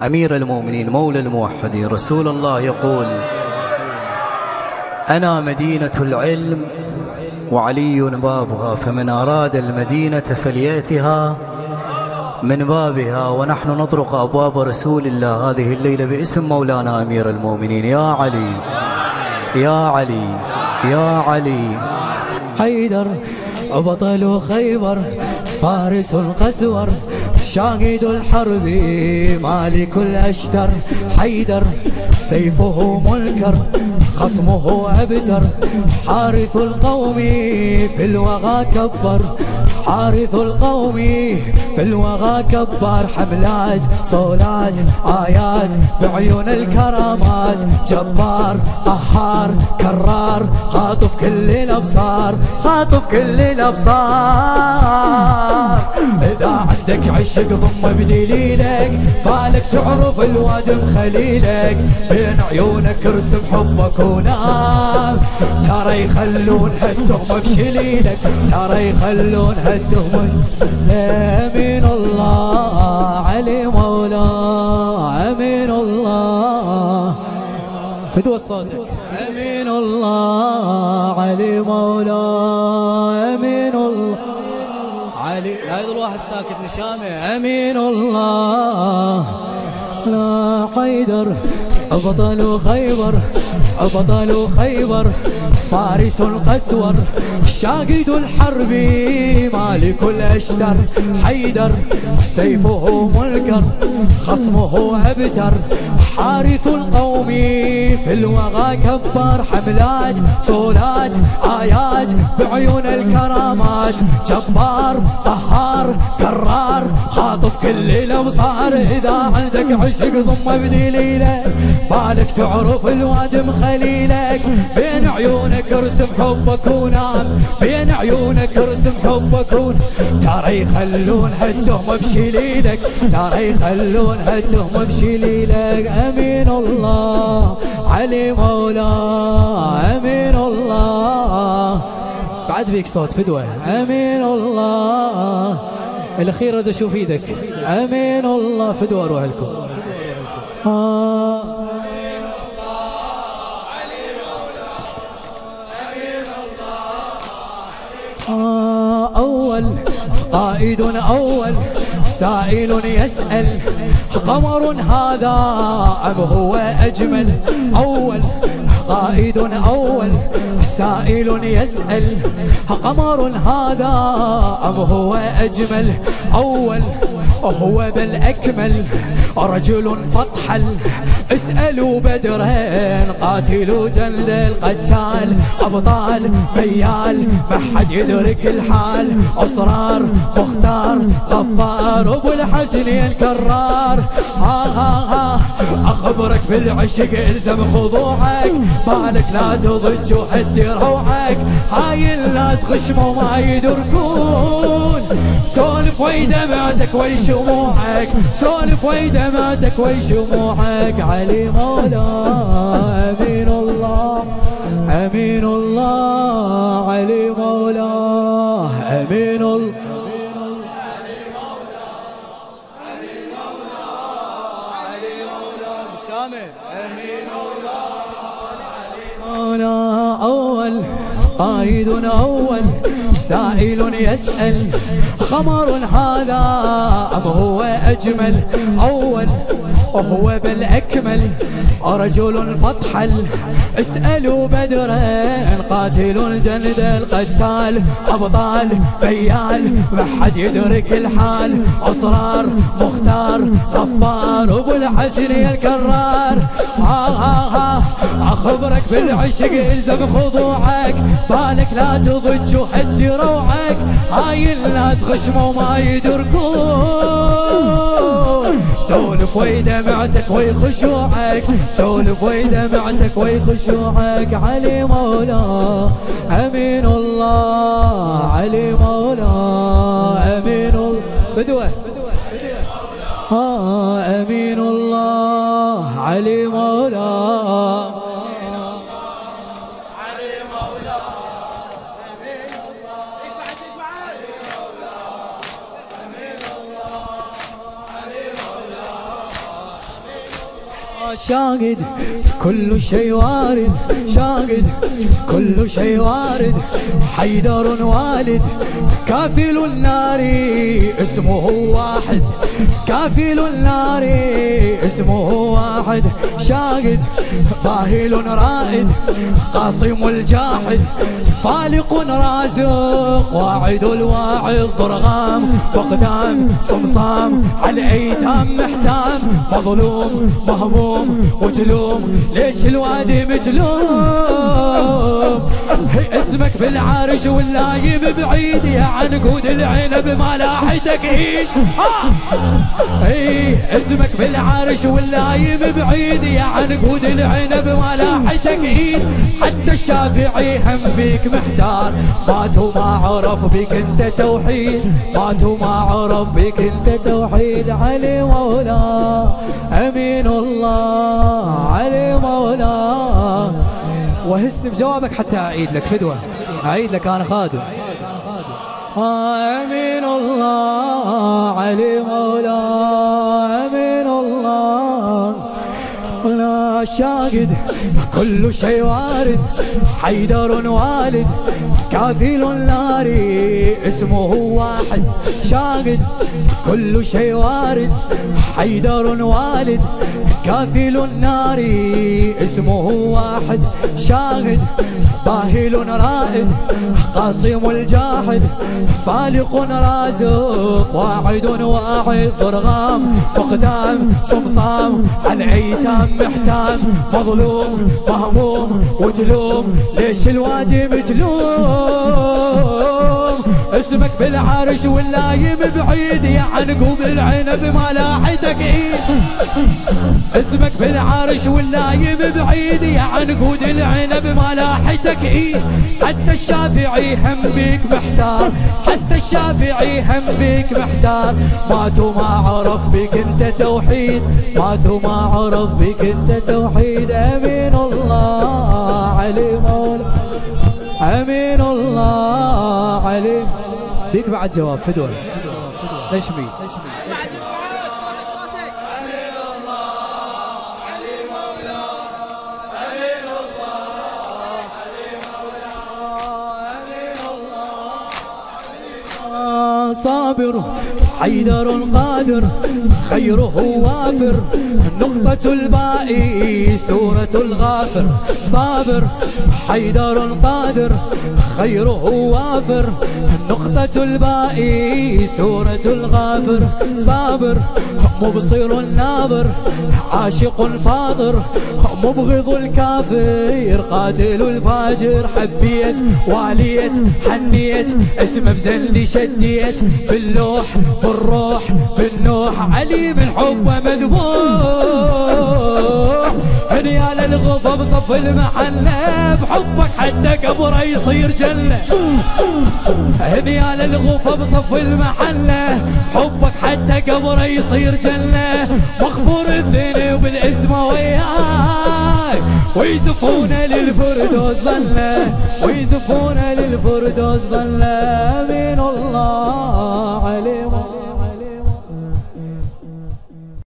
أمير المؤمنين مولى الموحدين رسول الله يقول: أنا مدينة العلم وعلي بابها، فمن أراد المدينة فليأتها من بابها. ونحن نطرق أبواب رسول الله هذه الليلة باسم مولانا أمير المؤمنين: يا علي يا علي يا علي. حيدر بطل خيبر، فارس القسور، شاهد الحرب، مالك الأشتر. حيدر سيفه منكر، خصمه أبتر، حارث القوم في الوغى كبر، حارث القوم في الوغى كبر. حملات صولات آيات بعيون الكرامات، جبار قهار كرار، خاطف كل الأبصار، خاطف كل الأبصار. إذا عندك عشق ضم بدليلك، بالك تعرف الوادم خليلك، بين عيونك ارسم حبك ونام، ترى يخلون هالتهمة بشليلك، ترى يخلون هالتهمة. أمين الله علي مولاه، أمين الله فدوى الصوت. أمين الله علي مولاه، أمين الله علي. لا يضل واحد ساكت نشامه. أمين الله. لا حيدر بطل خيبر، بطل خيبر، فارس القسور، شاهد الحرب، مالك الأشتر. حيدر سيفه منكر، خصمه أبتر، حارث القوم في الوغى كبر. حملات صولات آيات بعيون الكرامات، جبار قهار كرار، خاطف كل الأبصار. إذا عندك عشق ضم بدليلك، بالك تعرف الوادم خليلك، بين عيونك ارسم حبك ونام، بين عيونك ارسم حبك ونام. ترى يخلون هالتهمة بشليلك، ترى يخلون هالتهمة بشليلك. أمين الله علي مولاه، أمين الله. بعد بيك صوت فدوة. أمين الله. الأخير هذا شوف ايدك. أمين الله فدوة. أروح لكم. أول قائد أول، سائل يسأل: قمر هذا أم هو أجمل؟ أول قائد أول، سائل يسأل: قمر هذا أم هو أجمل؟ أول هو بل أكمل، رجل فطحل، اسألوا بدرين، قاتلوا جلد القتال، أبطال ميال ما حد يدرك الحال، أسرار مختار غفار، أبو الحسن الكرار. أخبرك بالعشق الزم خضوعك، بالك لا تضج وهدي روعك، هاي الناس غشموا ما يدركون، سولف ويدمعتك ويشموعك، سولف ويدمعتك ويشموعك. علي مولاه أمين الله، أمين الله علي مولاه، أمين الله. أمين الله. أول قائد أول، سائل يسأل: قمر هذا أم هو أجمل؟ أول وهو بل أكمل، رجل فطحل، اسألوا بدرين، قاتل جلد القتال، أبطال بيال ما حد يدرك الحال، أسرار مختار غفار، أبو الحسن الكرار. أخبرك بالعشق الزم خضوعك، بالك لا تضج وهدي روعك، هاي الناس غشموا ما يدركون، سولف ويدمعتك ويخشوعك، سولف ويدمعتك ويخشوعك. علي مولاه أمين الله، علي مولاه أمين الله. بدوة أمين الله علي مولاه. شاهد كل شيء وارد، شاهد كل شيء وارد. حيدر والد كافل النار اسمه واحد، كافل النار اسمه واحد. شاهد باهل رائد قاصم الجاحد، فالق رازق واعد الواعظ. ضرغام وقدام صمصام على الايتام محتام، مظلوم مهموم وتلوم ليش الوادي متلوم. اسمك في العرش واللايم بعيد، يا عنقود العنب ما لاحتك ايد. اسمك في العرش واللايم بعيد، يا عنقود العنب ما لاحتك ايد. حتى الشافعي هم بيك محتار، ماتوا ما عرف بك انت توحيد، ماتوا ما عرف بك انت توحيد. علي مولاه امين الله، علي مولاه. وهسني بجوابك حتى اعيد لك فدوه، اعيد لك انا خادم. امين الله علي مولاه، امين الله. ولا شاهد كل شيء وارد، حيدر والد كافل النار اسمه واحد. شاهد كل شيء وارد، حيدر والد كافل النار اسمه واحد. شاهد باهل رائد قاصم الجاحد، فالق رازق واعد واعد. ضرغام وقدام صمصام على الايتام محتام، مظلوم مهموم وتلوم ليش الوادي متلوم. اسمك في العرش واللايم بعيد، يا عنقوب العنب ما لاحتك ايد. اسمك في العرش واللايم بعيد، يا عنقود العنب ما لاحتك ايد. حتى الشافعي هم بيك محتار، حتى الشافعي هم بيك محتار. ماتوا ما عرف بك انت توحيد، ماتوا ما عرف بك انت توحيد. امين الله علي مولا، امين الله علي. بيك بعد جواب فدوه نشمي. صابر حيدر قادر خيره وافر، نقطة الباء سورة الغافر. صابر حيدر قادر خيره وافر، نقطة الباء سورة الغافر. صابر مبصر ناظر عاشق فاضر، مبغض الكافر قاتل الفاجر. حبيت واليت حنيت اسمه بزندي شديت، باللوح بالروح بالنوح علي من حبه مذبوح. ريال الغفا بصف المحله، بحبك حتى قبره يصير جنه. ريال الغفا بصف المحله، حبك حتى قبره يصير جنه. مغفور الذنب بالاسم وياك، ويزفونه للفردوس ظله، ويزفونه للفردوس ظله. امين الله عليه.